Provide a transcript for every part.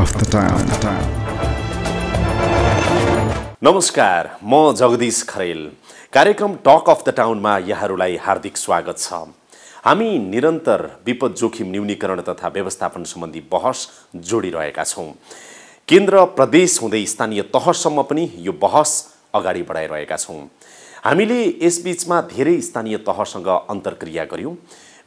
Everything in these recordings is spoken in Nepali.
of the town. नमस्कार, म जगदीश खरेल। कार्यक्रम टक अफ द टाउनमा यहाँहरूलाई हार्दिक स्वागत छ। हामी निरन्तर विपद जोखिम न्यूनीकरण तथा व्यवस्थापन सम्बन्धी बहस जोडिरहेका छौँ। केन्द्र प्रदेश हुँदै स्थानीय तहसम्म पनि यो बहस अगाडि बढाइरहेका छौँ। हामीले यसबीचमा धेरै स्थानीय तहसँग अन्तर्क्रिया गर्यौँ।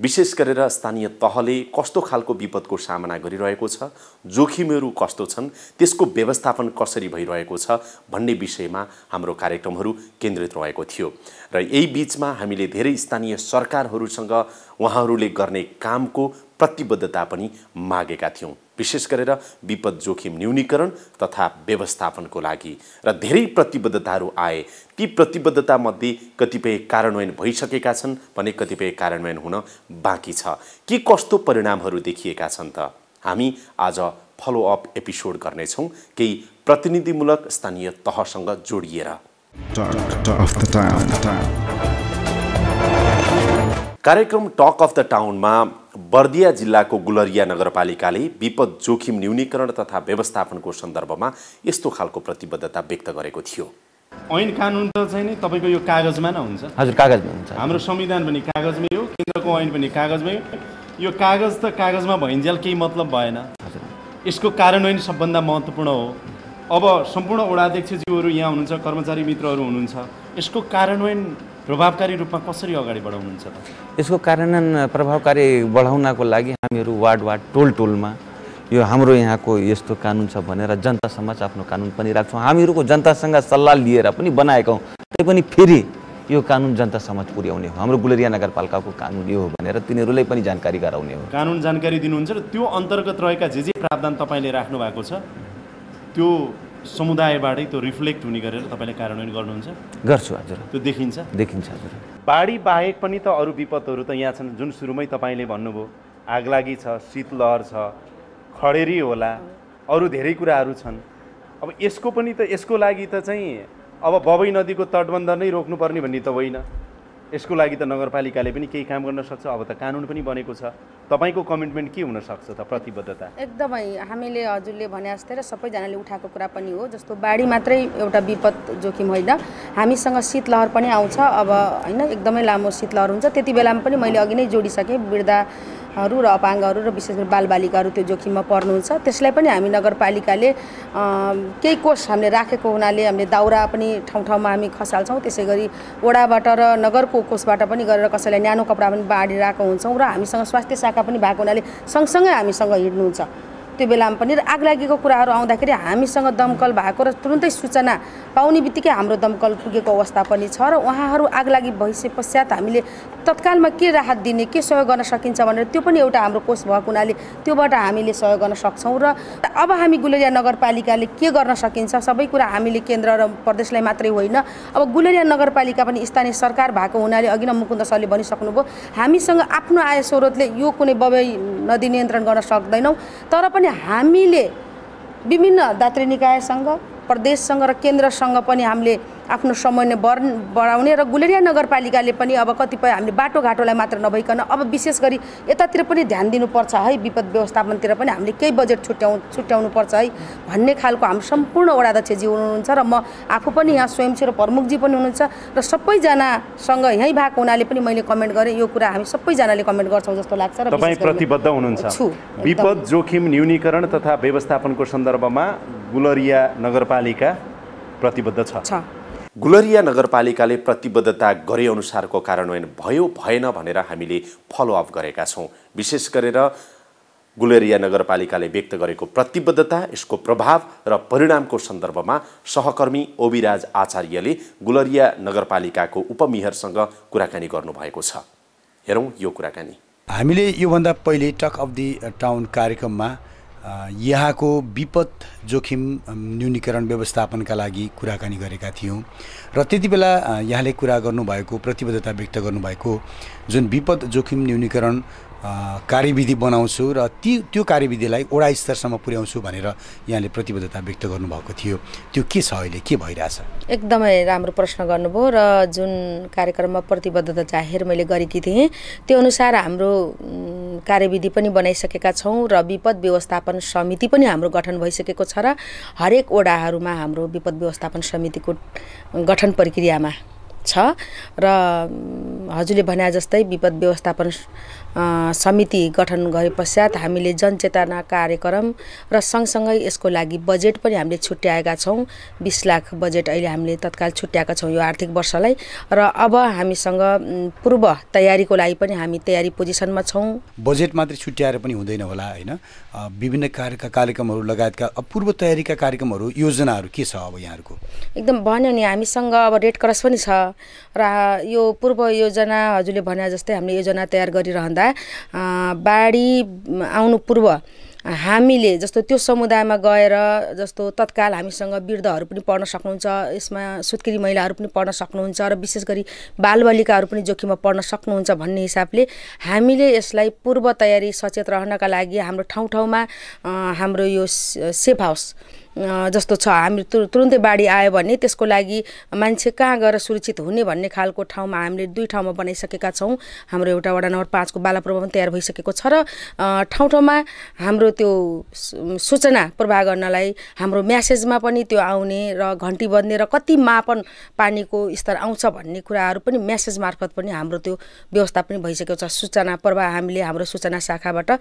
विशेष गरेर स्थानीय तहले कस्तो खालको विपदको सामना गरिरहेको छ, जोखिमहरू कस्तो छन्, त्यसको व्यवस्थापन कसरी भइरहेको छ भन्ने विषयमा हाम्रो कार्यक्रमहरू केन्द्रित रहेको थियो। र यही बीचमा हामीले धेरै स्थानीय सरकारहरूसँग उहाँहरूले गर्ने कामको प्रतिबद्धता पनि मागेका थियौँ, विशेष गरेर विपद जोखिम न्यूनीकरण तथा व्यवस्थापनको लागि। र धेरै प्रतिबद्धताहरू आए। ती प्रतिबद्धतामध्ये कतिपय कार्यान्वयन भइसकेका छन् भने कतिपय कार्यान्वयन हुन बाँकी छ। के कस्तो परिणामहरू देखिएका छन् त? हामी आज फलोअप एपिसोड गर्नेछौँ केही प्रतिनिधिमूलक स्थानीय तहसँग जोडिएर। कार्यक्रम टक अफ द टाउनमा बर्दिया जिल्लाको गुलरिया नगरपालिकाले विपद जोखिम न्यूनीकरण तथा व्यवस्थापनको सन्दर्भमा यस्तो खालको प्रतिबद्धता व्यक्त गरेको थियो। ऐन कानुन त चाहिँ नि तपाईको यो कागजमा नै हुन्छ। हजुर, कागजमा हुन्छ। हाम्रो संविधान पनि कागजमै हो, केन्द्रको ऐन पनि कागजमै हो। यो कागज त कागजमा भइन्जेल केही मतलब भएन। यसको कार्यान्वयन सबभन्दा महत्त्वपूर्ण हो। अब सम्पूर्ण वडाध्यक्षज्यूहरू यहाँ हुनुहुन्छ, कर्मचारी मित्रहरू हुनुहुन्छ, यसको कार्यान्वयन प्रभावकारी रूपमा कसरी अगाडि बढाउनुहुन्छ त? यसको कार्यान्वयन प्रभावकारी बढाउनको लागि हामीहरू वार्ड टोलमा यो हाम्रो यहाँको यस्तो कानुन छ भनेर जनता समक्ष आफ्नो कानुन पनि राख्छौँ। हामीहरूको जनतासँग सल्लाह लिएर पनि बनाएका हौँ, तैपनि फेरि यो कानुन जनता समक्ष पुर्याउने हो। हाम्रो गुलरिया नगरपालिकाको कानुन यो हो भनेर तिनीहरूलाई पनि जानकारी गराउने हो। कानुन जानकारी दिनुहुन्छ र त्यो अन्तर्गत रहेका जे प्रावधान तपाईँले राख्नु भएको छ त्यो समुदायबाटै त्यो रिफ्लेक्ट हुने गरेर तपाईँले कार्यान्वयन गर्नुहुन्छ? गर्छु हजुर। त्यो देखिन्छ हजुर। बाढी बाहेक पनि त अरू विपदहरू त यहाँ छन्, जुन सुरुमै तपाईँले भन्नुभयो। आगलागी छ, शीतलहर छ, खडेरी होला, अरू धेरै कुराहरू छन्। अब यसको पनि त यसको लागि त चाहिँ अब बबई नदीको तटबन्ध नै रोक्नुपर्ने भन्ने त होइन। यसको लागि त नगरपालिकाले पनि केही काम गर्न सक्छ। अब त कानुन पनि बनेको छ। तपाईँको कमिटमेन्ट के हुन सक्छ त, प्रतिबद्धता? एकदमै हामीले हजुरले भने जस्तै र सबैजनाले उठाएको कुरा पनि हो। जस्तो बाढी मात्रै एउटा विपद जोखिम होइन, हामीसँग शीतलहर पनि आउँछ। अब होइन, एकदमै लामो शीतलहर हुन्छ। त्यति बेलामा पनि मैले अघि नै जोडिसकेँ, वृद्धाहरू र अपाङ्गहरू र विशेष गरी बालबालिकाहरू त्यो जोखिममा पर्नुहुन्छ। त्यसलाई पनि हामी नगरपालिकाले केही कोष हामीले राखेको हुनाले हामीले दाउरा पनि ठाउँ ठाउँमा हामी खसाल्छौँ। त्यसै गरी वडाबाट र नगरको कोषबाट पनि गरेर कसैलाई न्यानो कपडा पनि बाँडिरहेको हुन्छौँ। र हामीसँग स्वास्थ्य शाखा पनि भएको हुनाले सँगसँगै हामीसँग हिँड्नुहुन्छ। त्यो बेलामा पनि र आगलागीको कुराहरू आउँदाखेरि हामीसँग दमकल भएको र तुरुन्तै सूचना पाउने बित्तिकै हाम्रो दमकल पुगेको अवस्था पनि छ। र उहाँहरू आगलागी भइसके पश्चात हामीले तत्कालमा के राहत दिने, के सहयोग गर्न सकिन्छ भनेर त्यो पनि एउटा हाम्रो कोष भएको हुनाले त्योबाट हामीले सहयोग गर्न सक्छौँ। र अब हामी गुलरिया नगरपालिकाले के गर्न सकिन्छ, सबै कुरा हामीले केन्द्र र प्रदेशलाई मात्रै होइन, अब गुलरिया नगरपालिका पनि स्थानीय सरकार भएको हुनाले अघि नै मुकुन्द सरले भनिसक्नुभयो, हामीसँग आफ्नो आय स्रोतले यो कुनै बबई नदी नियन्त्रण गर्न सक्दैनौँ। तर पनि हामीले विभिन्न दात्री निकायसँग, प्रदेशसँग र केन्द्रसँग पनि हामीले आफ्नो समन्वय बढाउने र गुलरिया नगरपालिकाले पनि अब कतिपय हामीले बाटोघाटोलाई मात्र नभइकन अब विशेष गरी यतातिर पनि ध्यान दिनुपर्छ है, विपद व्यवस्थापनतिर पनि हामीले केही बजेट छुट्याउनुपर्छ है भन्ने खालको हाम्रो सम्पूर्ण वडाध्यक्षजी हुनुहुन्छ। र म आफू पनि यहाँ स्वयंसेवक प्रमुखजी पनि हुनुहुन्छ र सबैजनासँग यहीँ भएको हुनाले पनि मैले कमेन्ट गरेँ। यो कुरा हामी सबैजनाले कमेन्ट गर्छौँ जस्तो लाग्छ। र तपाईँ प्रतिबद्ध हुनुहुन्छ विपद जोखिम न्यूनीकरण तथा व्यवस्थापनको सन्दर्भमा? गुलरिया नगरपालिका प्रतिबद्ध छ। गुलरिया नगरपालिकाले प्रतिबद्धता गरे अनुसारको कार्यान्वयन भयो भएन भनेर हामीले फलोअप गरेका छौँ। विशेष गरेर गुलरिया नगरपालिकाले व्यक्त गरेको प्रतिबद्धता, यसको प्रभाव र परिणामको सन्दर्भमा सहकर्मी ओबिराज आचार्यले गुलरिया नगरपालिकाको उपमेयरसँग कुराकानी गर्नुभएको छ। हेरौँ यो कुराकानी। हामीले योभन्दा पहिले टक अफ दि टाउन कार्यक्रममा यहाँको विपद जोखिम न्यूनीकरण व्यवस्थापनका लागि कुराकानी गरेका थियौँ र त्यति बेला यहाँले कुरा गर्नुभएको, प्रतिबद्धता व्यक्त गर्नुभएको जुन विपद जोखिम न्यूनीकरण कार्यविधि बनाउँछु र त्यो कार्यविधिलाई वडा स्तरसम्म पुर्याउँछु भनेर यहाँले प्रतिबद्धता व्यक्त गर्नुभएको थियो। त्यो के छ, अहिले के भइरहेछ? एकदमै राम्रो प्रश्न गर्नुभयो र जुन कार्यक्रममा प्रतिबद्धता जाहेर मैले गरेकी थिएँ त्यो अनुसार हाम्रो कार्यविधि पनि बनाइसकेका छौँ र विपद व्यवस्थापन समिति पनि हाम्रो गठन भइसकेको छ र हरेक वडाहरूमा हाम्रो विपद व्यवस्थापन समितिको गठन प्रक्रियामा छ र हजुरले भने जस्तै विपद व्यवस्थापन समिति गठन गरे पश्चात हामीले जनचेतना कार्यक्रम र सँगसँगै यसको लागि बजेट पनि हामीले छुट्याएका छौँ। 20 लाख बजेट अहिले हामीले तत्काल छुट्याएका छौँ यो आर्थिक वर्षलाई र अब हामीसँग पूर्व तयारीको लागि पनि हामी तयारी पोजिसनमा छौँ। बजेट मात्रै छुट्याएर पनि हुँदैन होला हैन, विभिन्न कार्यक्रमहरू लगायतका पूर्व तयारीका कार्यक्रमहरू योजनाहरू के छ अब यहाँहरूको? एकदम भन्यो नि हामीसँग अब रेड क्रस पनि छ र यो पूर्व योजना हजुरले भने जस्तै हामीले योजना तयार गरिरहँदा बाढी आउनु पूर्व हामीले जस्तो त्यो समुदायमा गएर जस्तो तत्काल हामीसँग वृद्धहरू पनि पढ्न सक्नुहुन्छ, यसमा सुत्केरी महिलाहरू पनि पढ्न सक्नुहुन्छ र विशेष गरी बालबालिकाहरू पनि जोखिममा पढ्न सक्नुहुन्छ भन्ने हिसाबले हामीले यसलाई पूर्व तयारी सचेत रहनका लागि हाम्रो ठाउँ ठाउँमा हाम्रो यो सेफ हाउस जस्तो छ। हामी तुरुन्तै बाढी आयो भने त्यसको लागि मान्छे कहाँ गएर सुरक्षित हुने भन्ने खालको ठाउँमा हामीले 2 ठाउँमा बनाइसकेका छौँ। हाम्रो एउटा वडा नम्बर 5 को बालापुरमा पनि तयार भइसकेको छ र ठाउँ ठाउँमा हाम्रो त्यो सूचना प्रवाह गर्नलाई हाम्रो म्यासेजमा पनि त्यो आउने र घन्टी बज्ने र कति मापन पानीको स्तर आउँछ भन्ने कुराहरू पनि म्यासेज मार्फत पनि हाम्रो त्यो व्यवस्था पनि भइसकेको छ। सूचना प्रवाह हामीले हाम्रो सूचना शाखाबाट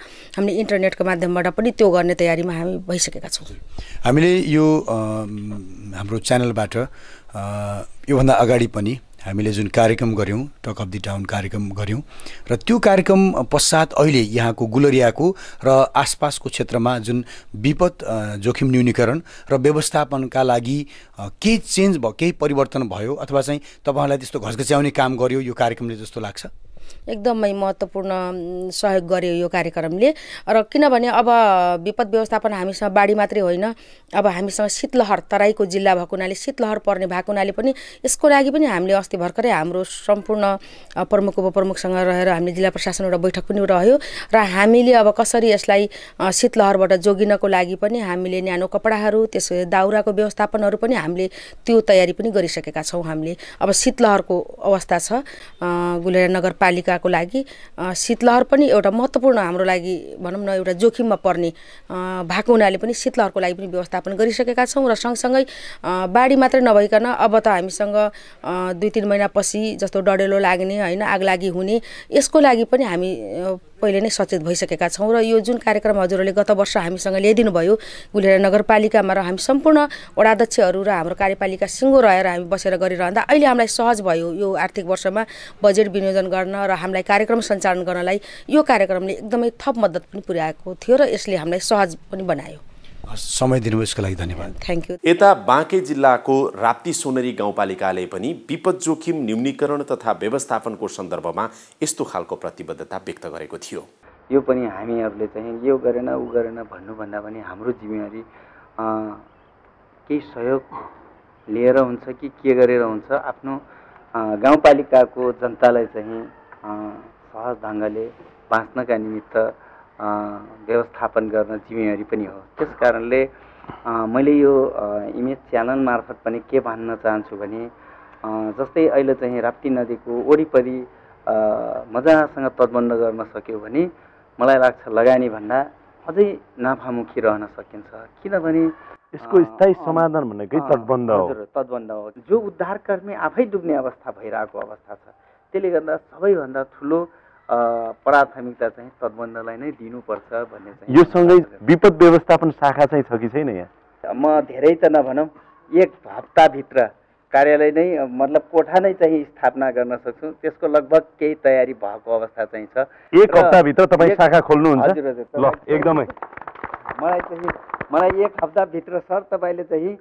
हामीले इन्टरनेटको माध्यमबाट पनि त्यो गर्ने तयारीमा हामी भइसकेका छौँ। हामीले यो हाम्रो च्यानलबाट योभन्दा अगाडि पनि हामीले जुन कार्यक्रम गऱ्यौँ, टक अफ द टाउन कार्यक्रम गऱ्यौँ र त्यो कार्यक्रम पश्चात अहिले यहाँको गुलरियाको र आसपासको क्षेत्रमा जुन विपद जोखिम न्यूनीकरण र व्यवस्थापनका लागि केही चेन्ज भयो, केही परिवर्तन भयो अथवा चाहिँ तपाईँहरूलाई त्यस्तो घचघच्याउने काम गर्यो यो कार्यक्रमले जस्तो लाग्छ? एकदमै महत्त्वपूर्ण सहयोग गर्यो यो कार्यक्रमले र किनभने अब विपद व्यवस्थापन हामीसँग बाढी मात्रै होइन, अब हामीसँग शीतलहर तराईको जिल्ला भएको हुनाले शीतलहर पर्ने भएको हुनाले पनि यसको लागि पनि हामीले अस्ति भर्खरै हाम्रो सम्पूर्ण प्रमुख उपप्रमुखसँग रहेर हामीले जिल्ला प्रशासन एउटा बैठक पनि रह्यो र हामीले अब कसरी यसलाई शीतलहरबाट जोगिनको लागि पनि हामीले न्यानो कपडाहरू त्यसै दाउराको व्यवस्थापनहरू पनि हामीले त्यो तयारी पनि गरिसकेका छौँ। हामीले अब शीतलहरको अवस्था छ गुलरिया नगरपालिकाको लागि शीतलहर पनि एउटा महत्त्वपूर्ण हाम्रो लागि भनौँ न एउटा जोखिममा पर्ने भएको हुनाले पनि शीतलहरको लागि पनि व्यवस्थापन गरिसकेका छौँ र सँगसँगै बाढी मात्रै नभइकन अब त हामीसँग 2-3 महिनापछि जस्तो डडेलो लाग्ने होइन आगलागी हुने यसको लागि पनि हामी पहिले नै सचेत भइसकेका छौँ र यो जुन कार्यक्रम हजुरहरूले गत वर्ष हामीसँग ल्याइदिनु भयो गुलरिया नगरपालिकामा र हामी सम्पूर्ण वडाध्यक्षहरू र हाम्रो कार्यपालिका सिङ्गो रहेर हामी बसेर गरिरहँदा अहिले हामीलाई सहज भयो यो आर्थिक वर्षमा बजेट विनियोजन गर्न र हामीलाई कार्यक्रम सञ्चालन गर्नलाई यो कार्यक्रमले एकदमै थप मद्दत पनि पुर्याएको थियो र यसले हामीलाई सहज पनि बनायो। समय दिनुभयो यसको लागि धन्यवाद। Thank you. यता बाँके जिल्लाको राप्ती सोनरी गाउँपालिकाले पनि विपद जोखिम न्यूनीकरण तथा व्यवस्थापनको सन्दर्भमा यस्तो खालको प्रतिबद्धता व्यक्त गरेको थियो। यो पनि हामीहरूले चाहिँ यो गरेन उ गरेन भन्नुभन्दा पनि हाम्रो जिम्मेवारी केही सहयोग लिएर हुन्छ कि के गरेर हुन्छ आफ्नो गाउँपालिकाको जनतालाई चाहिँ सहज ढङ्गले बाँच्नका निमित्त व्यवस्थापन गर्न जिम्मेवारी पनि हो। त्यस कारणले मैले यो इमेज च्यानल मार्फत पनि के भन्न चाहन्छु भने जस्तै अहिले चाहिँ राप्ती नदीको वरिपरि मजासँग तटबन्ध गर्न सक्यो भने मलाई लाग्छ लगानी भन्दा अझै नाफामुखी रहन सकिन्छ। किनभने यसको स्थायी समाधान भनेकै तटबन्ध हो। हजुर, तटबन्ध हो। जो उद्धारकर्मी आफै डुब्ने अवस्था भइरहेको अवस्था छ, त्यसले गर्दा सबैभन्दा ठुलो प्राथमिकता चाहिँ तटबन्धलाई नै दिनुपर्छ भन्ने चाहिँ। यो सँगै विपद व्यवस्थापन शाखा चाहिँ छ कि छैन यहाँ? म धेरै त नभनौँ 1 हप्ताभित्र कार्यालय नै मतलब कोठा नै चाहिँ स्थापना गर्न सक्छु। त्यसको लगभग केही तयारी भएको अवस्था चाहिँ छ। 1 हप्ताभित्र तपाईँ शाखा खोल्नुहुन्छ? हजुर हजुर, ल एकदमै। मलाई 1 हप्ताभित्र सर तपाईँले चाहिँ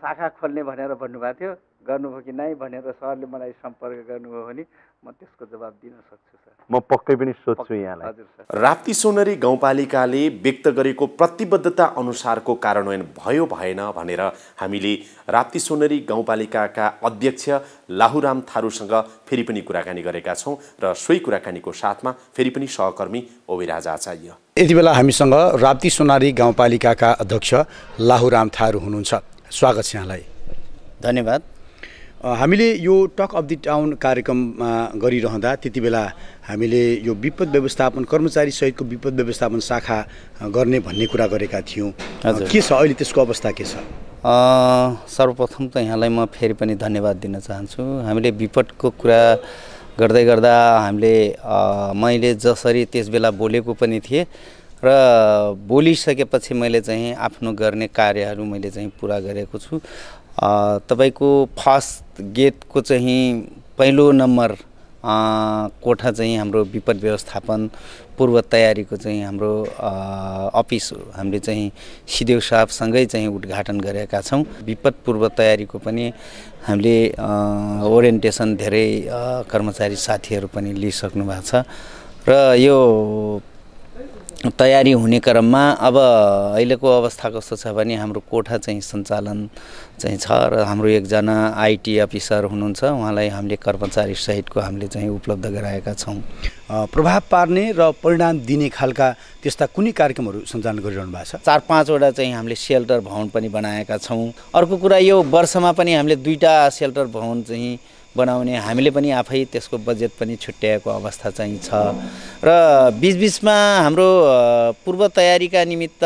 शाखा खोल्ने भनेर भन्नुभएको थियो, गर्नुभयो कि नै भनेर सरले मलाई सम्पर्क गर्नुभयो भने म त्यसको जवाब दिन सक्छु सर। म पक्कै पनि सोध्छु यहाँलाई। हजुर सर। राप्ती सोनरी गाउँपालिकाले व्यक्त गरेको प्रतिबद्धता अनुसारको कार्यान्वयन भयो भएन भनेर हामीले राप्ती सोनरी गाउँपालिकाका अध्यक्ष लाहुराम थारूसँग फेरि पनि कुराकानी गरेका छौँ र सोही कुराकानीको साथमा फेरि पनि सहकर्मी ओबिराज आचार्य। यति बेला हामीसँग राप्ती सोनारी गाउँपालिकाका अध्यक्ष लाहुराम थारू हुनुहुन्छ। स्वागत छ यहाँलाई। धन्यवाद। हामीले यो टक अफ द टाउन कार्यक्रममा गरिरहँदा त्यति बेला हामीले यो विपद व्यवस्थापन कर्मचारी सहितको विपद व्यवस्थापन शाखा गर्ने भन्ने कुरा गरेका थियौँ। के छ अहिले त्यसको अवस्था के छ? सर्वप्रथम त यहाँलाई म फेरि पनि धन्यवाद दिन चाहन्छु। हामीले विपदको कुरा गर्दै गर्दा हामीले मैले जसरी त्यस बेला बोलेको पनि थिएँ र बोलिसकेपछि मैले चाहिँ आफ्नो गर्ने कार्यहरू मैले चाहिँ पुरा गरेको छु। तपाईको फर्स्ट गेटको चाहिँ पहिलो नम्बर कोठा चाहिँ हाम्रो विपद व्यवस्थापन पूर्व तयारीको चाहिँ हाम्रो अफिस हामीले चाहिँ सिदेव साहबसँगै चाहिँ उद्घाटन गरेका छौँ। विपद पूर्व तयारीको पनि हामीले ओरिएन्टेसन धेरै कर्मचारी साथीहरू पनि लिइसक्नु भएको छ र यो तयारी हुने क्रममा अब अहिलेको अवस्था कस्तो छ भने हाम्रो कोठा चाहिँ सञ्चालन चाहिँ छ र हाम्रो एकजना आइटी अफिसर हुनुहुन्छ, उहाँलाई हामीले कर्मचारी सहितको हामीले चाहिँ उपलब्ध गराएका छौँ। प्रभाव पार्ने र परिणाम दिने खालका त्यस्ता कुनै कार्यक्रमहरू सञ्चालन गरिरहनु भएको छ? 4-5 वटा चाहिँ हामीले सेल्टर भवन पनि बनाएका छौँ। अर्को कुरा यो वर्षमा पनि हामीले 2टा सेल्टर भवन चाहिँ बनाउने हामीले पनि आफै त्यसको बजेट पनि छुट्याएको अवस्था चाहिँ छ र बीचबीचमा हाम्रो पूर्व तयारीका निमित्त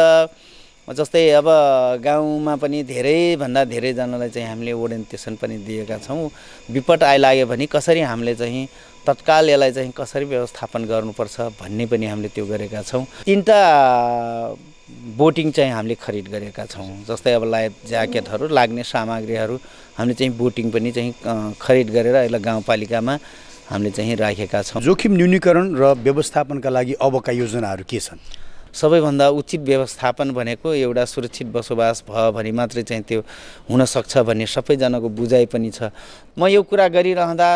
जस्तै अब गाउँमा पनि धेरैभन्दा धेरैजनालाई चाहिँ हामीले ओरिएन्टेसन पनि दिएका छौँ। विपद आइलाग्यो भने कसरी हामीले चाहिँ तत्काल यसलाई चाहिँ कसरी व्यवस्थापन गर्नुपर्छ भन्ने पनि हामीले त्यो गरेका छौँ। 3टा बोटिङ चाहिँ हामीले खरिद गरेका छौँ। जस्तै अब लाइफ ज्याकेटहरू लाग्ने सामग्रीहरू हामीले चाहिँ बोटिङ पनि चाहिँ खरिद गरेर यसलाई गाउँपालिकामा हामीले चाहिँ राखेका छौँ। जोखिम न्यूनीकरण र व्यवस्थापनका लागि अबका योजनाहरू के छन्? सबैभन्दा उचित व्यवस्थापन भनेको एउटा सुरक्षित बसोबास भयो भने मात्रै चाहिँ त्यो हुनसक्छ भन्ने सबैजनाको बुझाइ पनि छ। म यो कुरा गरिरहँदा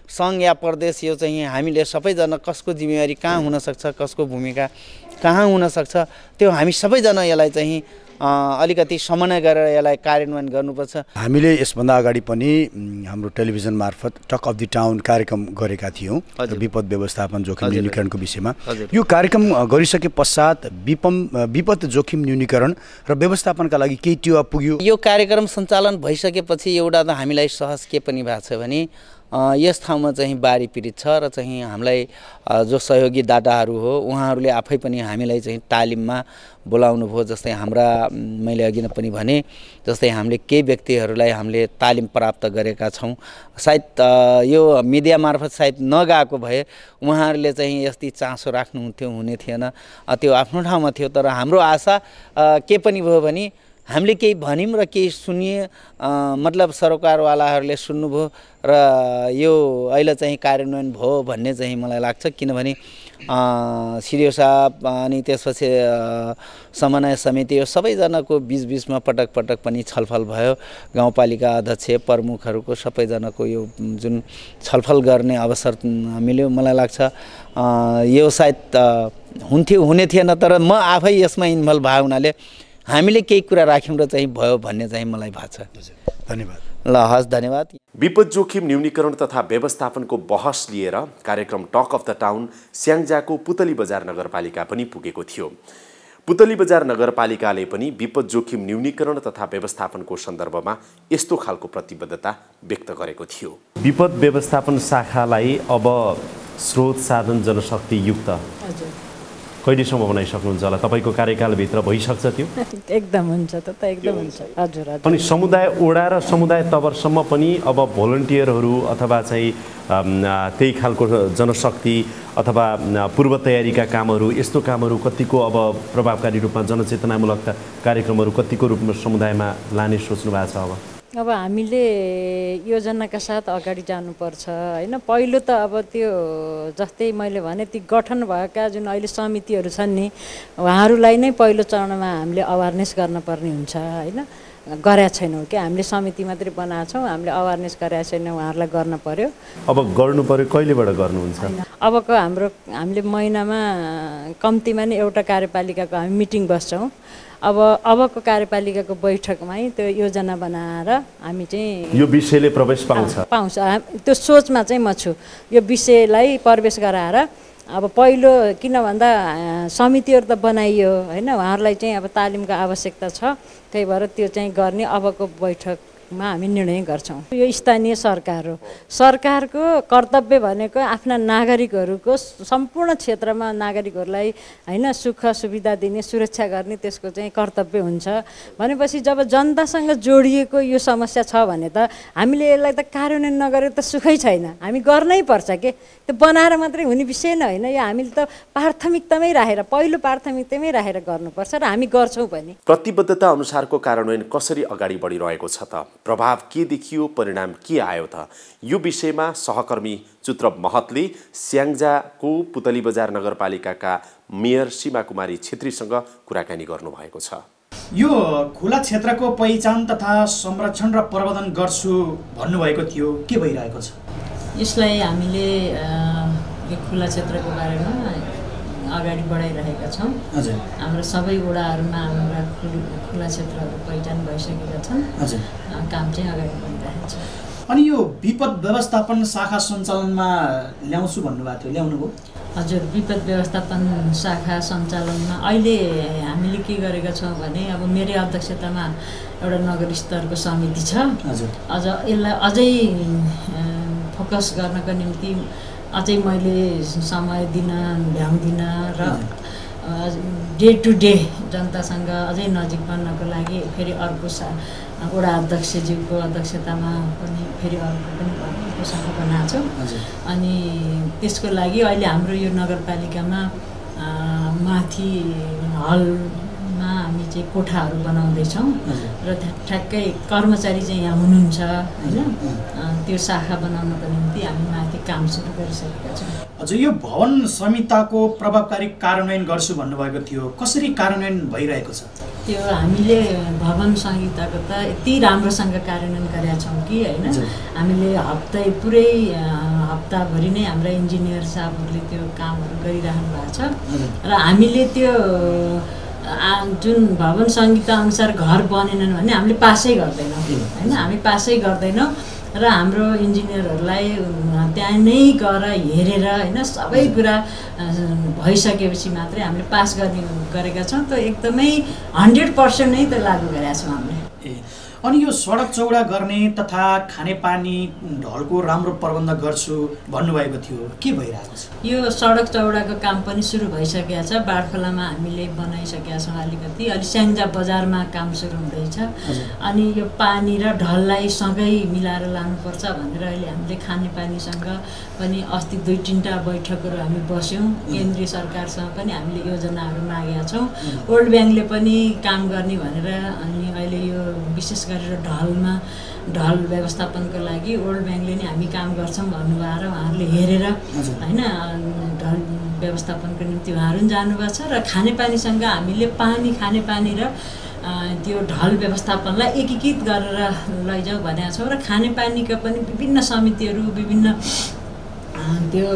सङ्घ या प्रदेश यो चाहिँ हामीले सबैजना कसको जिम्मेवारी कहाँ हुनसक्छ, कसको भूमिका कहाँ हुनसक्छ, त्यो हामी सबैजना यसलाई चाहिँ अलिकति समन्वय गरेर यसलाई कार्यान्वयन गर्नुपर्छ। हामीले यसभन्दा अगाडि पनि हाम्रो टेलिभिजन मार्फत टक अफ द टाउन कार्यक्रम गरेका थियौँ विपद व्यवस्थापन जोखिम न्यूनीकरणको विषयमा। यो कार्यक्रम गरिसके पश्चात विपद जोखिम न्यूनीकरण र व्यवस्थापनका लागि केही टेवा पुग्यो? यो कार्यक्रम सञ्चालन भइसकेपछि एउटा त हामीलाई सहज के पनि भएको छ भने यस ठाउँमा चाहिँ बाढी पीडित छ र चाहिँ हामीलाई जो सहयोगी दाताहरू हो उहाँहरूले आफै पनि हामीलाई चाहिँ तालिममा बोलाउनु भयो। जस्तै हाम्रा मैले अघि नै पनि भने जस्तै हामीले केही व्यक्तिहरूलाई हामीले तालिम प्राप्त गरेका छौँ। सायद यो मिडिया मार्फत सायद नगएको भए उहाँहरूले चाहिँ यस्तै चासो राख्नुहुन्थ्यो, हुने थिएन, त्यो आफ्नो ठाउँमा थियो। तर हाम्रो आशा के पनि भयो भने हामीले केही भन्यौँ र केही सुनिए, मतलब सरकारवालाहरूले सुन्नुभयो र यो अहिले चाहिँ कार्यान्वयन भयो भन्ने चाहिँ मलाई लाग्छ। किनभने सिडिओ साहब अनि त्यसपछि समन्वय समिति यो सबैजनाको बिचबिचमा पटक पटक पनि छलफल भयो। गाउँपालिका अध्यक्ष प्रमुखहरूको सबैजनाको यो जुन छलफल गर्ने अवसर मिल्यो, मलाई लाग्छ यो सायद हुने थिएन। तर म आफै यसमा इन्भल्भ भएको हुनाले हामीले केही कुरा राख्यौँ र चाहिँ भयो भन्ने चाहिँ मलाई भएको छ। धन्यवाद। ल हस्, धन्यवाद। विपद जोखिम न्यूनीकरण तथा व्यवस्थापनको बहस लिएर कार्यक्रम टक अफ द टाउन स्याङ्जाको पुतली बजार नगरपालिका पनि पुगेको थियो। पुतली बजार नगरपालिकाले पनि विपद जोखिम न्यूनीकरण तथा व्यवस्थापनको सन्दर्भमा यस्तो खालको प्रतिबद्धता व्यक्त गरेको थियो। विपद व्यवस्थापन शाखालाई अब स्रोत साधन जनशक्ति युक्त कहिलेसम्म बनाइसक्नुहुन्छ होला? तपाईँको कार्यकालभित्र भइसक्छ त्यो? एकदम हुन्छ त एकदम हुन्छ। हजुर हजुर। अनि समुदाय ओडा र समुदाय तवरसम्म पनि अब भोलन्टियरहरू अथवा चाहिँ त्यही खालको जनशक्ति अथवा पूर्व तयारीका कामहरू, यस्तो कामहरू कतिको अब प्रभावकारी रूपमा जनचेतनामूलक कार्यक्रमहरू कतिको रूपमा समुदायमा लाने सोच्नु भएको छ? अब हामीले योजनाका साथ अगाडि जानुपर्छ होइन। पहिलो त अब त्यो जस्तै मैले भने ती गठन भएका जुन अहिले समितिहरू छन् नि, उहाँहरूलाई नै पहिलो चरणमा हामीले अवेरनेस गर्नुपर्ने हुन्छ होइन। गरेका छैनौँ कि हामीले समिति मात्रै बनाएको छौँ, हामीले अवेरनेस गरेका छैनौँ, उहाँहरूलाई गर्न पर्यो। अब गर्नु पर्यो, कहिलेबाट गर्नुहुन्छ? अबको हामीले महिनामा कम्तीमा नै एउटा कार्यपालिकाको हामी मिटिङ बस्छौँ। अबको कार्यपालिकाको बैठकमै त्यो योजना बनाएर हामी चाहिँ यो विषयले प्रवेश पाउँछ त्यो सोचमा चाहिँ म छु। यो विषयलाई प्रवेश गराएर अब पहिलो किन भन्दा समितिहरू त बनाइयो होइन, उहाँहरूलाई चाहिँ अब तालिमको आवश्यकता छ। त्यही भएर त्यो चाहिँ गर्ने अबको बैठक बैठकमा हामी निर्णय गर्छौँ। यो स्थानीय सरकार हो। सरकारको कर्तव्य भनेको आफ्ना नागरिकहरूको सम्पूर्ण क्षेत्रमा नागरिकहरूलाई होइन सुख सुविधा दिने, सुरक्षा गर्ने त्यसको चाहिँ कर्तव्य हुन्छ। भनेपछि जब जनतासँग जोडिएको यो समस्या छ भने त हामीले यसलाई त कार्यान्वयन नगरेर त सुखै छैन। हामी गर्नै पर्छ के, त्यो बनाएर मात्रै हुने विषय नै होइन। यो हामीले त प्राथमिकतामै राखेर, पहिलो प्राथमिकतामै राखेर गर्नुपर्छ र हामी गर्छौँ पनि। प्रतिबद्धता अनुसारको कार्यान्वयन कसरी अगाडि बढिरहेको छ त? प्रभाव के देखियो, परिणाम के आयो त? यो विषयमा सहकर्मी चुत्रब महतले स्याङ्जाको पुतली बजार नगरपालिकाका मेयर सीमा कुमारी छेत्रीसँग कुराकानी गर्नुभएको छ। यो खुला क्षेत्रको पहिचान तथा संरक्षण र प्रबन्धन गर्छु भन्नुभएको थियो, के भइरहेको छ? यसलाई हामीले यो खुला क्षेत्रको बारेमा अगाडि बढाइरहेका छौँ। हजुर। हाम्रो सबै वडाहरूमा हाम्रा खुला क्षेत्रहरू पहिचान भइसकेका छन्। हजुर। काम चाहिँ अगाडि बढिरहेको छ। अनि यो विपद व्यवस्थापन शाखा सञ्चालनमा ल्याउँछु भन्नुभएको थियो, ल्याउनुभयो? हजुर, विपद व्यवस्थापन शाखा सञ्चालनमा अहिले हामीले के गरेका छौँ भने अब मेरै अध्यक्षतामा एउटा नगर स्तरको समिति छ। हजुर। अझ यसलाई अझै फोकस गर्नको निम्ति अझै मैले समय दिन भ्याउँदिनँ र डे टु डे जनतासँग अझै नजिक बन्नको लागि फेरि अर्को वडा अध्यक्षज्यूको अध्यक्षतामा पनि फेरि अर्को शाखा बनाएको छु। अनि त्यसको लागि अहिले हाम्रो यो नगरपालिकामा माथि हलमा हामी चाहिँ कोठाहरू बनाउँदैछौँ र ठ्याक्कै कर्मचारी चाहिँ यहाँ हुनुहुन्छ होइन। त्यो शाखा बनाउनको निम्ति हामी माथि काम सुरु गरिसकेका छौँ। हजुर, यो भवन संहिताको प्रभावकारी कार्यान्वयन गर्छु भन्नुभएको थियो, कसरी कार्यान्वयन भइरहेको छ? त्यो हामीले भवन संहिताको त यति राम्रोसँग कार्यान्वयन गरेका छौँ कि होइन। हामीले पुरै हप्ताभरि नै हाम्रा इन्जिनियर साहबहरूले त्यो कामहरू गरिराख्नु भएको छ र हामीले त्यो जुन भवन संहिता अनुसार घर बनेनन् भने हामीले पासै गर्दैनौँ होइन। हामी पासै गर्दैनौँ र हाम्रो इन्जिनियरहरूलाई त्यहाँ नै गएर हेरेर होइन सबै कुरा भइसकेपछि मात्रै हामीले पास गरेका छौँ। त एकदमै 100% नै त लागू गरेका छौँ हामीले। अनि यो सडक चौडा गर्ने तथा खानेपानी ढलको राम्रो प्रबन्ध गर्छु भन्नुभएको थियो, के भइरहेको छ? यो सडक चौडाको काम पनि सुरु भइसकेको छ। बाडखोलामा हामीले बनाइसकेका छौँ अलिकति। अलि स्याङ्जा बजारमा काम सुरु हुँदैछ। अनि यो पानी र ढललाई सँगै मिलाएर लानुपर्छ भनेर अहिले हामीले खानेपानीसँग पनि अस्ति 2-3टा बैठकहरू हामी बस्यौँ। केन्द्रीय सरकारसँग पनि हामीले योजनाहरू मागेका छौँ। वर्ल्ड ब्याङ्कले पनि काम गर्ने भनेर अनि अहिले यो विशेष गरेर ढल व्यवस्थापनको लागि वर्ल्ड ब्याङ्कले नै हामी काम गर्छौँ भन्नुभयो र उहाँहरूले हेरेर होइन ढल व्यवस्थापनको निम्ति उहाँहरू पनि जानुभएको छ। र खानेपानीसँग हामीले खानेपानी र त्यो ढल व्यवस्थापनलाई एकीकृत गरेर लैजाउँ भनेका छौँ। र खानेपानीका पनि विभिन्न समितिहरू, विभिन्न त्यो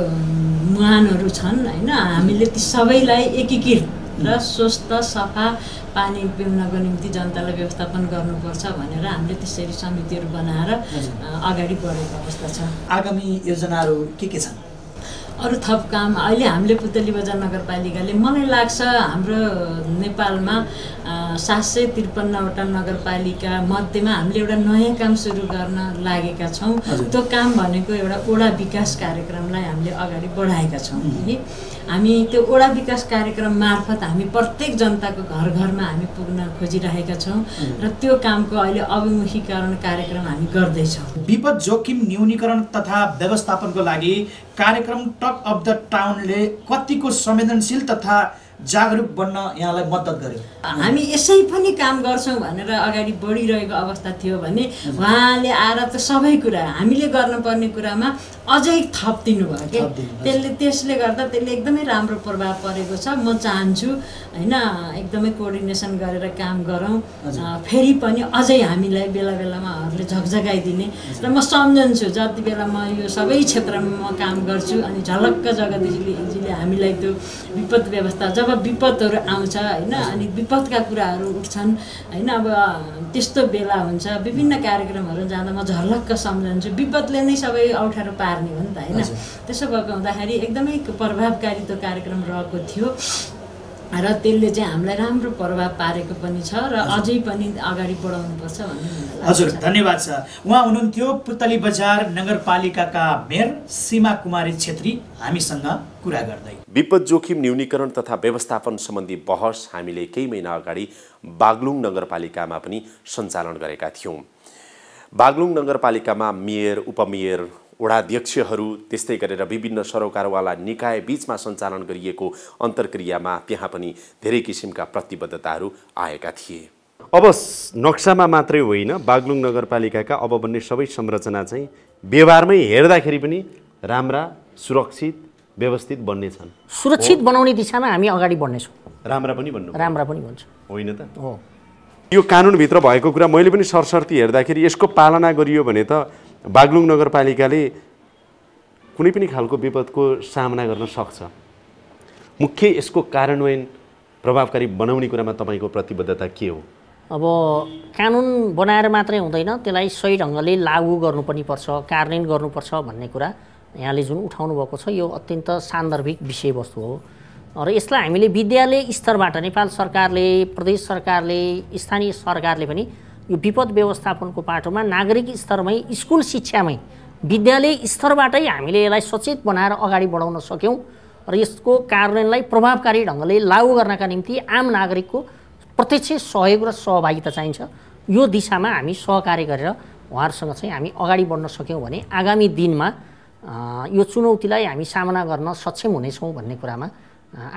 मुहानहरू छन् होइन। हामीले ती सबैलाई एकीकृत र स्वस्थ सफा पानी पिउनको निम्ति जनतालाई व्यवस्थापन गर्नुपर्छ भनेर हामीले त्यसरी समितिहरू बनाएर अगाडि बढेको अवस्था छ। आगामी योजनाहरू के छन्? अरू थप काम अहिले हामीले पुतली बजार नगरपालिकाले मलाई लाग्छ हाम्रो नेपालमा 753वटा नगरपालिका मध्येमा हामीले एउटा नयाँ काम सुरु गर्न लागेका छौँ। त्यो काम भनेको एउटा वडा विकास कार्यक्रमलाई हामीले अगाडि बढाएका छौँ। हामी त्यो वडा विकास कार्यक्रम मार्फत हामी प्रत्येक जनताको घर घरमा हामी पुग्न खोजिरहेका छौँ र त्यो कामको अहिले अभिमुखीकरण कार्यक्रम हामी गर्दैछौँ। विपद जोखिम न्यूनीकरण तथा व्यवस्थापनको लागि कार्यक्रम टक अफ द टाउनले कतिको संवेदनशील तथा जागरुक बन्न यहाँलाई मद्दत गर्यो? हामी यसै पनि काम गर्छौँ भनेर अगाडि बढिरहेको अवस्था थियो भने उहाँले आएर त सबै कुरा हामीले गर्नुपर्ने कुरामा अझै थप दिनुभयो कि त्यसले गर्दा त्यसले एकदमै राम्रो प्रभाव परेको छ। म चाहन्छु होइन एकदमै कोअर्डिनेसन गरेर काम गरौँ। फेरि पनि अझै हामीलाई बेला बेलामा उहाँहरूले झकझगाइदिने र म सम्झन्छु जति बेला म यो सबै क्षेत्रमा म काम गर्छु अनि झलक्क जगदीशजीले हामीलाई त्यो विपद व्यवस्था जब विपदहरू आउँछ होइन अनि विपदका कुराहरू उठ्छन् होइन अब त्यस्तो बेला हुन्छ विभिन्न कार्यक्रमहरू जाँदा म झलक्क सम्झन्छु विपदले नै सबै अप्ठ्यारो पार्ने हो नि त होइन। त्यसो भएको हुँदाखेरि एकदमै प्रभावकारी त्यो कार्यक्रम रहेको थियो र त्यसले चाहिँ हामीलाई राम्रो प्रभाव पारेको पनि छ र अझै पनि अगाडि बढाउनुपर्छ भन्ने मलाई लाग्छ। हजुर धन्यवाद छ। उहाँ हुनुहुन्थ्यो पुतली बजार नगरपालिकाका मेयर सीमा कुमारी छेत्री हामीसँग कुरा गर्दै। विपद जोखिम न्यूनीकरण तथा व्यवस्थापन सम्बन्धी बहस हामीले केही महिना अगाडि बागलुङ नगरपालिकामा पनि सञ्चालन गरेका थियौँ। बागलुङ नगरपालिकामा मेयर, उपमेयर, वडाध्यक्षहरू त्यस्तै गरेर विभिन्न सरोकारवाला निकाय बीचमा सञ्चालन गरिएको अन्तर्क्रियामा त्यहाँ पनि धेरै किसिमका प्रतिबद्धताहरू आएका थिए। अब नक्सामा मात्रै होइन, बागलुङ नगरपालिकाका अब बन्ने सबै संरचना चाहिँ व्यवहारमै हेर्दाखेरि पनि राम्रा, सुरक्षित, व्यवस्थित बन्नेछन्। सुरक्षित बनाउने दिशामा हामी अगाडि बढ्नेछौँ। राम्रा पनि भन्नु राम्रा पनि भन्छ होइन त? हो। यो कानुनभित्र भएको कुरा मैले पनि सरसर्ती हेर्दाखेरि यसको पालना गरियो भने त बागलुङ नगरपालिकाले कुनै पनि खालको विपदको सामना गर्न सक्छ। मुख्य यसको कार्यान्वयन प्रभावकारी बनाउने कुरामा तपाईँको प्रतिबद्धता के हो? अब कानुन बनाएर मात्रै हुँदैन, त्यसलाई सही ढङ्गले लागू गर्नु पनि पर्छ, कार्यान्वयन गर्नुपर्छ भन्ने कुरा यहाँले जुन उठाउनु भएको छ यो अत्यन्त सान्दर्भिक विषयवस्तु हो। र यसलाई हामीले विद्यालय स्तरबाट नेपाल सरकारले, प्रदेश सरकारले, स्थानीय सरकारले पनि यो विपद व्यवस्थापनको पाटोमा नागरिक स्तरमै, स्कुल शिक्षामै, विद्यालय स्तरबाटै हामीले यसलाई सचेत बनाएर अगाडि बढाउन सक्यौँ र यसको कार्यान्वयनलाई प्रभावकारी ढङ्गले लागू गर्नका निम्ति आम नागरिकको प्रत्यक्ष सहयोग र सहभागिता चाहिन्छ। यो दिशामा हामी सहकार्य गरेर उहाँहरूसँग चाहिँ हामी अगाडि बढ्न सक्यौँ भने आगामी दिनमा यो चुनौतीलाई हामी सामना गर्न सक्षम हुनेछौँ भन्ने कुरामा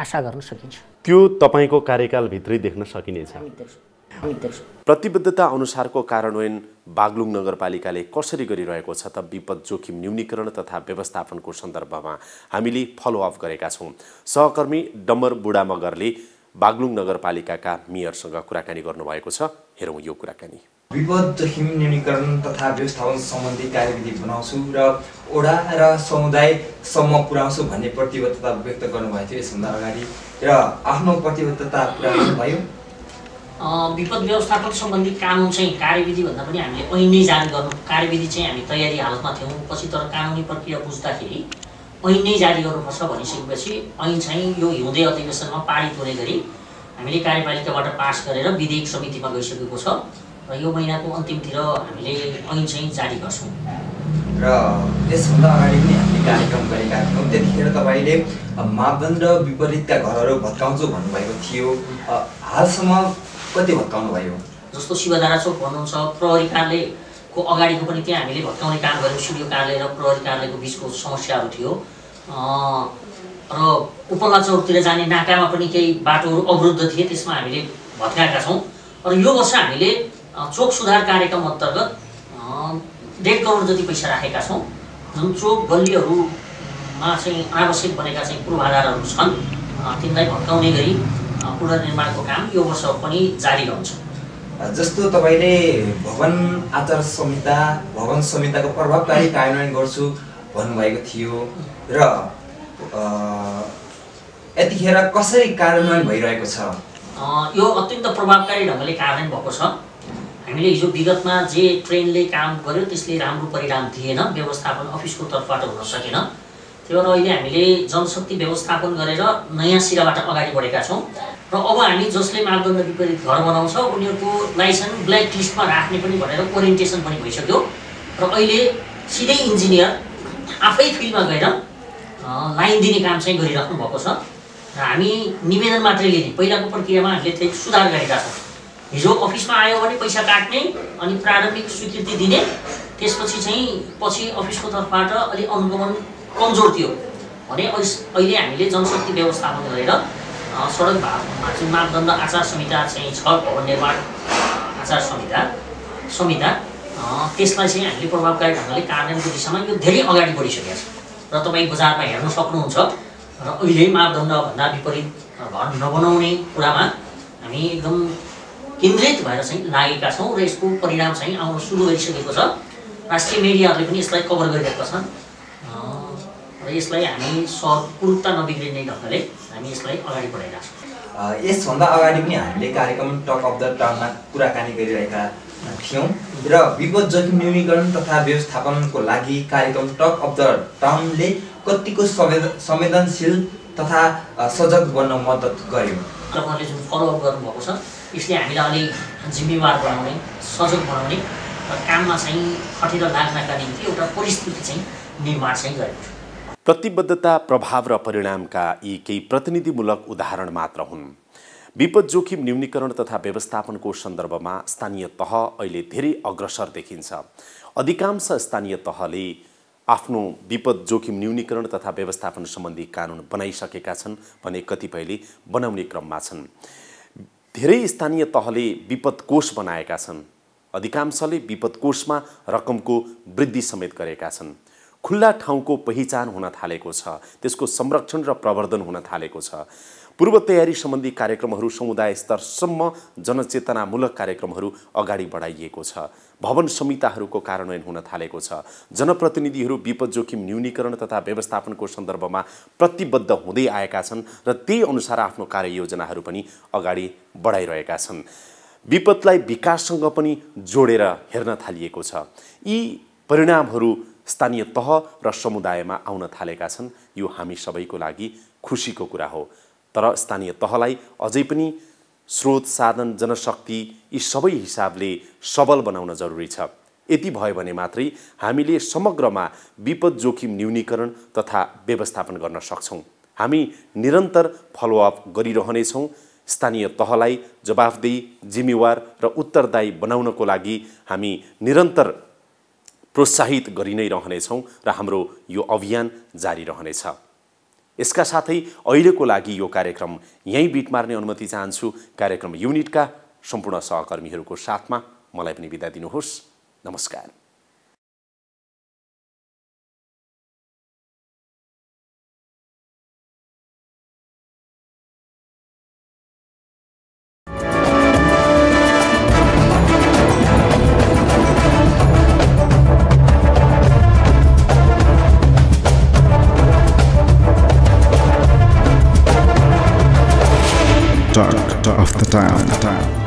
आशा गर्न सकिन्छ। त्यो तपाईँको कार्यकालभित्रै देख्न सकिनेछ। प्रतिबद्धता अनुसारको कार्यान्वयन बागलुङ नगरपालिकाले कसरी गरिरहेको छ त विपद जोखिम न्यूनीकरण तथा व्यवस्थापनको सन्दर्भमा हामीले फलोअप गरेका छौँ। सहकर्मी डम्बर बुढा मगरले बागलुङ नगरपालिकाका मेयरसँग कुराकानी गर्नुभएको छ। हेरौँ यो कुराकानी। विपद जोखिम न्यूनीकरण तथा व्यवस्थापन सम्बन्धी कार्यविधि बनाउँछु र वडा र समुदायसम्म पुर्याउँछु भन्ने प्रतिबद्धता व्यक्त गर्नुभएको थियो यसभन्दा अगाडि र आफ्नो प्रतिबद्धता पुरा गर्नुभयो। विपद व्यवस्थापन सम्बन्धी कानुन चाहिँ कार्यविधि भन्दा पनि हामीले ऐन नै जारी गर्नु, कार्यविधि चाहिँ हामी तयारी हालतमा थियौँ। पछि तर कानुनी प्रक्रिया बुझ्दाखेरि ऐन नै जारी गर्नुपर्छ भनिसकेपछि ऐन चाहिँ यो हिउँदे अधिवेशनमा पारित हुने गरी हामीले कार्यपालिकाबाट पास गरेर विधेयक समितिमा गइसकेको छ र यो महिनाको अन्तिमतिर हामीले ऐन चाहिँ जारी गर्छौँ। र यसभन्दा अगाडि पनि हामीले कार्यक्रम गरेका थियौँ। त्यतिखेर तपाईँले मापदण्ड विपरीतका घरहरू भत्काउँछु भन्नुभएको थियो। हालसम्म कति भत्काउनु भयो? जस्तो शिवधारा चोक भन्नुहुन्छ, प्रहरी कार्यालयको अगाडिको पनि त्यहाँ हामीले भत्काउने काम गऱ्यौँ। सिडिओ कार्यालय र प्रहरी कार्यालयको बिचको समस्याहरू थियो र उपल्ला चौकतिर जाने नाकामा पनि केही बाटोहरू अवरुद्ध थिए, त्यसमा हामीले भत्काएका छौँ। र यो वर्ष हामीले चोक सुधार कार्यक्रम अन्तर्गत 1.5 करोड जति पैसा राखेका छौँ। जुन चोक गल्लीहरूमा चाहिँ आवश्यक बनेका चाहिँ पूर्वाधारहरू छन् तिनलाई भत्काउने गरी पुनर्निर्माणको काम यो वर्ष पनि जारी रहन्छ। जस्तो तपाईँले भवन आचार संहिताको प्रभावकारी कार्यान्वयन गर्छु भन्नुभएको थियो र यतिखेर कसरी कार्यान्वयन भइरहेको छ? यो अत्यन्त प्रभावकारी ढङ्गले कार्यान्वयन भएको छ। हामीले हिजो विगतमा जे ट्रेनले काम गर्यो त्यसले राम्रो परिणाम दिएन, व्यवस्थापन अफिसको तर्फबाट हुन सकेन। त्यही भएर अहिले हामीले जनशक्ति व्यवस्थापन गरेर नयाँ सिराबाट अगाडि बढेका छौँ र अब हामी जसले मापदण्ड विपरीत घर बनाउँछ उनीहरूको लाइसेन्स ब्ल्याक लिस्टमा राख्ने पनि भनेर ओरिएन्टेसन पनि भइसक्यो र अहिले सिधै इन्जिनियर आफै फिल्डमा गएर लाइन दिने काम चाहिँ गरिराख्नु भएको छ र हामी निवेदन मात्रै लिने पहिलाको प्रक्रियामा हामीले त्यही सुधार गरेका छौँ। हिजो अफिसमा आयो भने पैसा काट्ने अनि प्रारम्भिक स्वीकृति दिने, त्यसपछि चाहिँ पछि अफिसको तर्फबाट अलि अनुगमन कमजोर थियो भने अहिले हामीले जनशक्ति व्यवस्थापन गरेर सडक चाहिँ मापदण्ड आचार संहिता चाहिँ छ, भवन निर्माण आचार संहिता त्यसलाई चाहिँ हामीले प्रभावकारी ढङ्गले कार्यान्वयनको दिशामा यो धेरै अगाडि बढिसकेको छ र तपाईँ बजारमा हेर्न सक्नुहुन्छ। र अहिले मापदण्डभन्दा विपरीत घर नबनाउने कुरामा हामी एकदम केन्द्रित भएर चाहिँ लागेका छौँ र यसको परिणाम चाहिँ आउन सुरु गरिसकेको छ। राष्ट्रिय मिडियाहरूले पनि यसलाई कभर गरिरहेका छन् र यसलाई हामी कुरूपता नबिग्रिने ढङ्गले हामी यसलाई अगाडि बढाइरहेका छौँ। यसभन्दा अगाडि पनि हामीले कार्यक्रम टक अफ द टाउनमा कुराकानी गरिरहेका थियौँ र विपद जोखिम न्यूनीकरण तथा व्यवस्थापनको लागि कार्यक्रम टक अफ द टाउनले कतिको संवेदनशील तथा सजग बन्न मद्दत गर्यो। तपाईँहरूले जुन फलोअप गर्नुभएको छ यसले हामीलाई अलि जिम्मेवार बनाउने सजग बनाउने र काममा चाहिँ खटेर लाग्नका निम्ति एउटा परिस्थिति चाहिँ निर्माण चाहिँ गरेको छ। प्रतिबद्धता, प्रभाव र परिणामका यी केही प्रतिनिधिमूलक उदाहरण मात्र हुन्। विपद जोखिम न्यूनीकरण तथा व्यवस्थापनको सन्दर्भमा स्थानीय तह अहिले धेरै अग्रसर देखिन्छ। अधिकांश स्थानीय तहले आफ्नो विपद जोखिम न्यूनीकरण तथा व्यवस्थापन सम्बन्धी कानुन बनाइसकेका छन् भने कतिपयले बनाउने क्रममा छन्। धेरै स्थानीय तहले विपद कोष बनाएका छन्। अधिकांशले विपद कोषमा रकमको वृद्धि समेत गरेका छन्। खुल्ला ठाउँको पहिचान हुन थालेको छ, त्यसको संरक्षण र प्रवर्धन हुन थालेको छ। पूर्व तयारी सम्बन्धी कार्यक्रमहरू समुदाय स्तरसम्म जनचेतनामूलक कार्यक्रमहरू अगाडि बढाइएको छ। भवन संहिताहरूको कार्यान्वयन हुन थालेको छ। जनप्रतिनिधिहरू विपद जोखिम न्यूनीकरण तथा व्यवस्थापनको सन्दर्भमा प्रतिबद्ध हुँदै आएका छन् र त्यही अनुसार आफ्नो कार्ययोजनाहरू पनि अगाडि बढाइरहेका छन्। विपदलाई विकाससँग पनि जोडेर हेर्न थालिएको छ। यी परिणामहरू स्थानीय तह र समुदायमा आउन थालेका छन्। यो हामी सबैको लागि खुसीको कुरा हो। तर स्थानीय तहलाई अझै पनि स्रोत, साधन, जनशक्ति यी सबै हिसाबले सबल बनाउन जरुरी छ। यति भयो भने मात्रै हामीले समग्रमा विपद जोखिम न्यूनीकरण तथा व्यवस्थापन गर्न सक्छौँ। हामी निरन्तर फलोअप गरिरहनेछौँ। स्थानीय तहलाई जवाफदेही, जिम्मेवार र उत्तरदायी बनाउनको लागि हामी निरन्तर प्रोत्साहित गरि नै रहनेछौँ र हाम्रो यो अभियान जारी रहनेछ। यसका साथै अहिलेको लागि यो कार्यक्रम यहीँ बिट मार्ने अनुमति चाहन्छु। कार्यक्रम युनिटका सम्पूर्ण सहकर्मीहरूको साथमा मलाई पनि बिदा दिनुहोस्। नमस्कार। Talk of the Town.